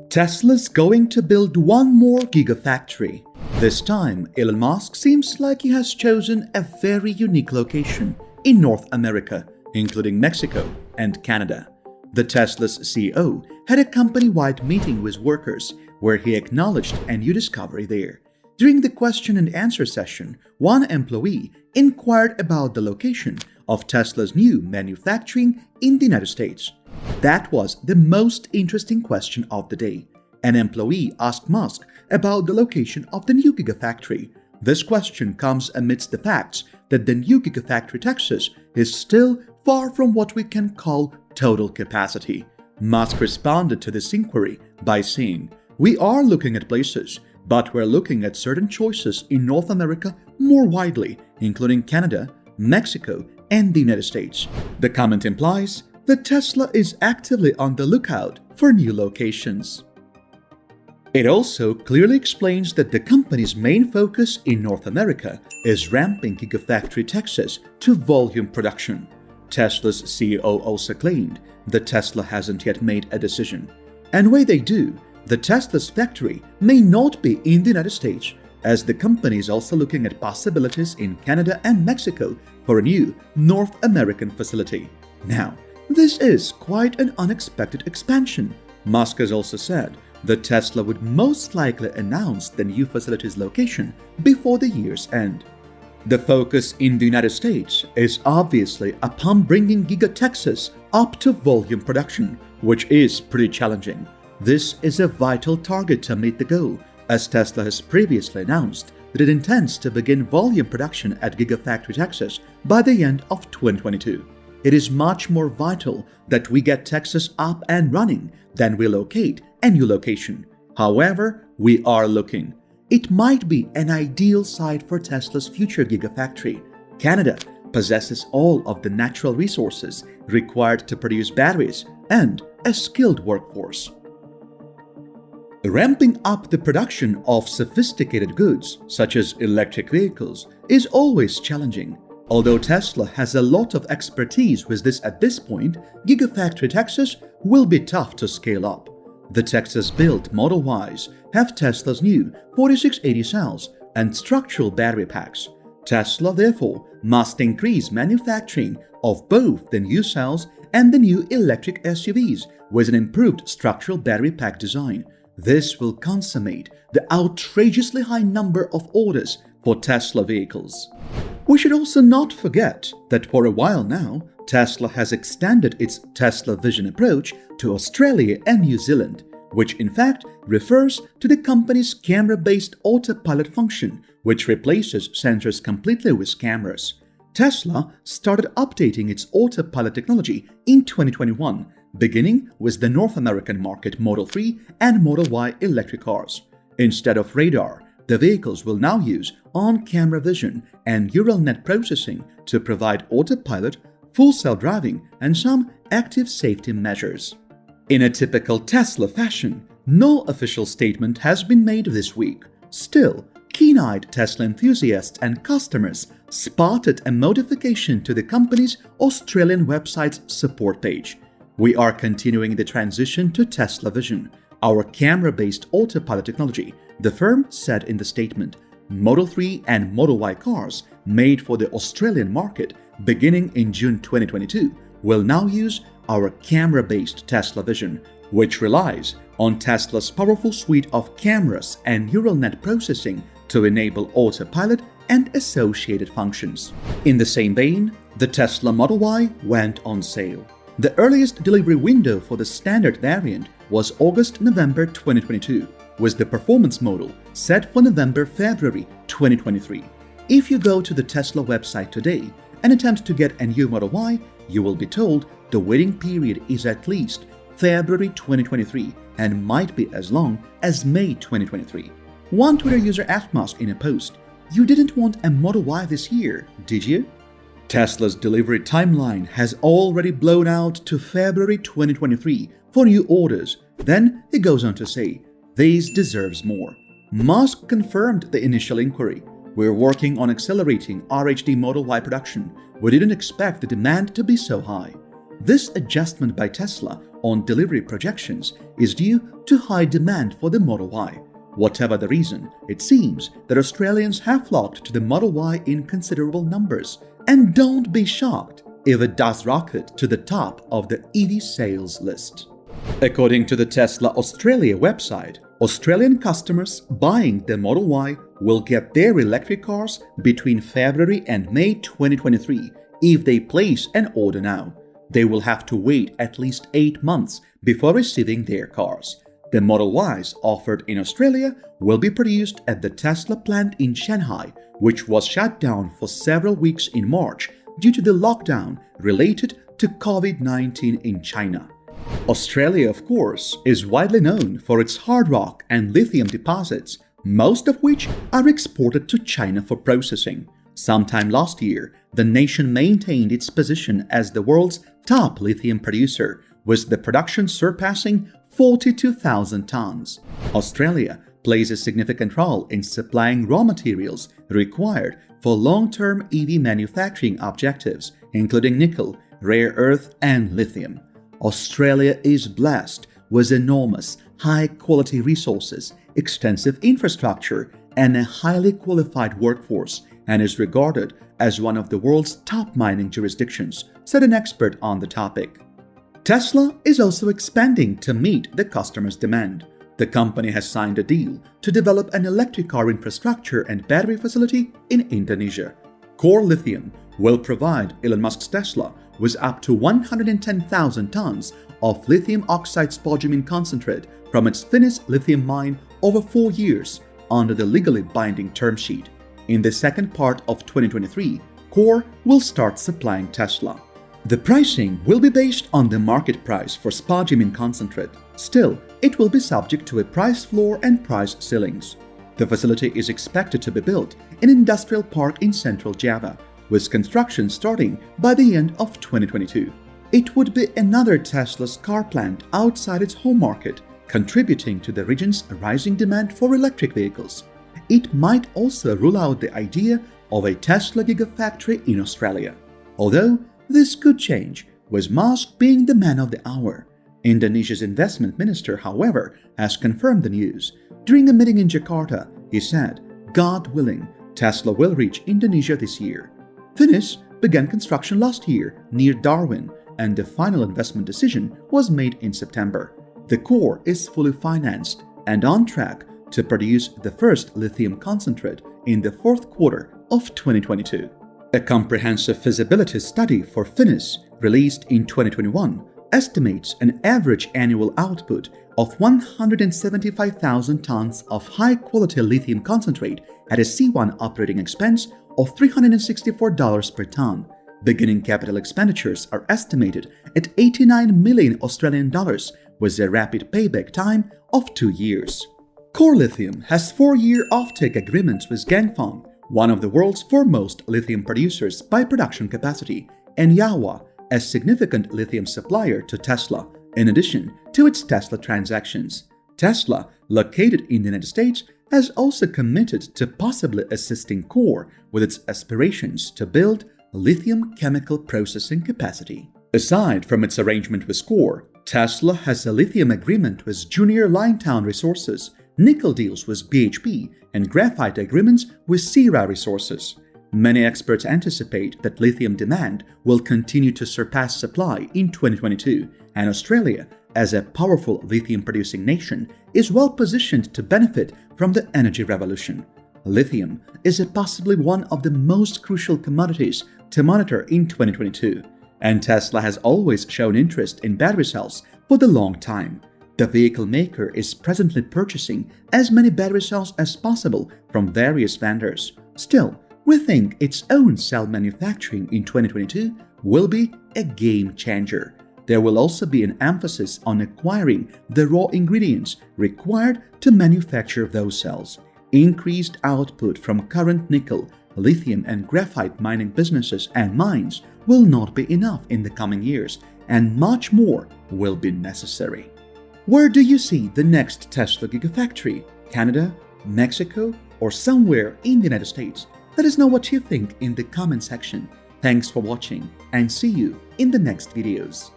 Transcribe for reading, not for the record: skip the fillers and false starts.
Tesla's going to build one more Gigafactory. This time, Elon Musk seems like he has chosen a very unique location in North America, including Mexico and Canada. The Tesla's CEO had a company-wide meeting with workers where he acknowledged a new discovery there. During the question and answer session, one employee inquired about the location of Tesla's new manufacturing in the United States. That was the most interesting question of the day. An employee asked Musk about the location of the new Gigafactory. This question comes amidst the facts that the new Gigafactory Texas is still far from what we can call total capacity. Musk responded to this inquiry by saying, "We are looking at places, but we're looking at certain choices in North America more widely, including Canada, Mexico, and the United States." The comment implies that Tesla is actively on the lookout for new locations. It also clearly explains that the company's main focus in North America is ramping Gigafactory Texas to volume production. Tesla's CEO also claimed that Tesla hasn't yet made a decision. And when they do, the Tesla's factory may not be in the United States, as the company is also looking at possibilities in Canada and Mexico for a new North American facility. Now, this is quite an unexpected expansion. Musk has also said that Tesla would most likely announce the new facility's location before the year's end. The focus in the United States is obviously upon bringing Giga Texas up to volume production, which is pretty challenging. This is a vital target to meet the goal, as Tesla has previously announced that it intends to begin volume production at Gigafactory Texas by the end of 2022. It is much more vital that we get Texas up and running than we locate a new location. However, we are looking. It might be an ideal site for Tesla's future Gigafactory. Canada possesses all of the natural resources required to produce batteries and a skilled workforce. Ramping up the production of sophisticated goods, such as electric vehicles, is always challenging. Although Tesla has a lot of expertise with this at this point, Gigafactory Texas will be tough to scale up. The Texas-built Model Ys have Tesla's new 4680 cells and structural battery packs. Tesla, therefore, must increase manufacturing of both the new cells and the new electric SUVs with an improved structural battery pack design. This will consummate the outrageously high number of orders for Tesla vehicles. We should also not forget that for a while now, Tesla has extended its Tesla Vision approach to Australia and New Zealand, which in fact refers to the company's camera-based autopilot function, which replaces sensors completely with cameras. Tesla started updating its autopilot technology in 2021, beginning with the North American market Model 3 and Model Y electric cars. Instead of radar, the vehicles will now use on-camera vision and neural net processing to provide autopilot, full self-driving, and some active safety measures. In a typical Tesla fashion, no official statement has been made this week. Still, keen-eyed Tesla enthusiasts and customers spotted a modification to the company's Australian website's support page. "We are continuing the transition to Tesla Vision, our camera-based autopilot technology," the firm said in the statement. Model 3 and Model Y cars made for the Australian market beginning in June 2022 will now use our camera-based Tesla Vision, which relies on Tesla's powerful suite of cameras and neural net processing to enable autopilot and associated functions. In the same vein, the Tesla Model Y went on sale. The earliest delivery window for the standard variant was August-November 2022, with the performance model set for November-February 2023. If you go to the Tesla website today and attempt to get a new Model Y, you will be told the waiting period is at least February 2023 and might be as long as May 2023. One Twitter user asked Musk in a post, "You didn't want a Model Y this year, did you?" Tesla's delivery timeline has already blown out to February 2023 for new orders. Then he goes on to say, "This deserves more." Musk confirmed the initial inquiry. "We're working on accelerating RHD Model Y production. We didn't expect the demand to be so high." This adjustment by Tesla on delivery projections is due to high demand for the Model Y. Whatever the reason, it seems that Australians have flocked to the Model Y in considerable numbers, and don't be shocked if it does rocket to the top of the EV sales list. According to the Tesla Australia website, Australian customers buying the Model Y will get their electric cars between February and May 2023 if they place an order now. They will have to wait at least 8 months before receiving their cars. The Model Ys offered in Australia will be produced at the Tesla plant in Shanghai, which was shut down for several weeks in March due to the lockdown related to COVID-19 in China. Australia, of course, is widely known for its hard rock and lithium deposits, most of which are exported to China for processing. Sometime last year, the nation maintained its position as the world's top lithium producer, with the production surpassing 42,000 tons. Australia plays a significant role in supplying raw materials required for long-term EV manufacturing objectives, including nickel, rare earth, and lithium. Australia is blessed with enormous, high-quality resources, extensive infrastructure, and a highly qualified workforce, and is regarded as one of the world's top mining jurisdictions, said an expert on the topic. Tesla is also expanding to meet the customers' demand. The company has signed a deal to develop an electric car infrastructure and battery facility in Indonesia. Core Lithium will provide Elon Musk's Tesla with up to 110,000 tons of lithium oxide spodumene concentrate from its Finnish lithium mine over 4 years under the legally binding term sheet. In the second part of 2023, Core will start supplying Tesla. The pricing will be based on the market price for spodumene concentrate. Still, it will be subject to a price floor and price ceilings. The facility is expected to be built in an industrial park in central Java, with construction starting by the end of 2022. It would be another Tesla's car plant outside its home market, contributing to the region's rising demand for electric vehicles. It might also rule out the idea of a Tesla Gigafactory in Australia. Although this could change, with Musk being the man of the hour. Indonesia's investment minister, however, has confirmed the news. During a meeting in Jakarta, he said, "God willing, Tesla will reach Indonesia this year." Finnish began construction last year near Darwin, and the final investment decision was made in September. The core is fully financed and on track to produce the first lithium concentrate in the fourth quarter of 2022. A comprehensive feasibility study for Finnish, released in 2021, estimates an average annual output of 175,000 tons of high-quality lithium concentrate at a C1 operating expense of $364 per ton. Beginning capital expenditures are estimated at 89 million Australian dollars, with a rapid payback time of 2 years. Core Lithium has 4-year offtake agreements with Ganfeng, one of the world's foremost lithium producers by production capacity, and Yawa, a significant lithium supplier to Tesla, in addition to its Tesla transactions. Tesla, located in the United States, has also committed to possibly assisting Core with its aspirations to build lithium chemical processing capacity. Aside from its arrangement with Core, Tesla has a lithium agreement with Junior Linetown Resources, nickel deals with BHP, and graphite agreements with Sierra Resources. Many experts anticipate that lithium demand will continue to surpass supply in 2022, and Australia, as a powerful lithium-producing nation, is well positioned to benefit from the energy revolution. Lithium is possibly one of the most crucial commodities to monitor in 2022, and Tesla has always shown interest in battery cells for the long time. The vehicle maker is presently purchasing as many battery cells as possible from various vendors. Still, we think its own cell manufacturing in 2022 will be a game changer. There will also be an emphasis on acquiring the raw ingredients required to manufacture those cells. Increased output from current nickel, lithium, and graphite mining businesses and mines will not be enough in the coming years, and much more will be necessary. Where do you see the next Tesla Gigafactory? Canada, Mexico, or somewhere in the United States? Let us know what you think in the comment section. Thanks for watching and see you in the next videos.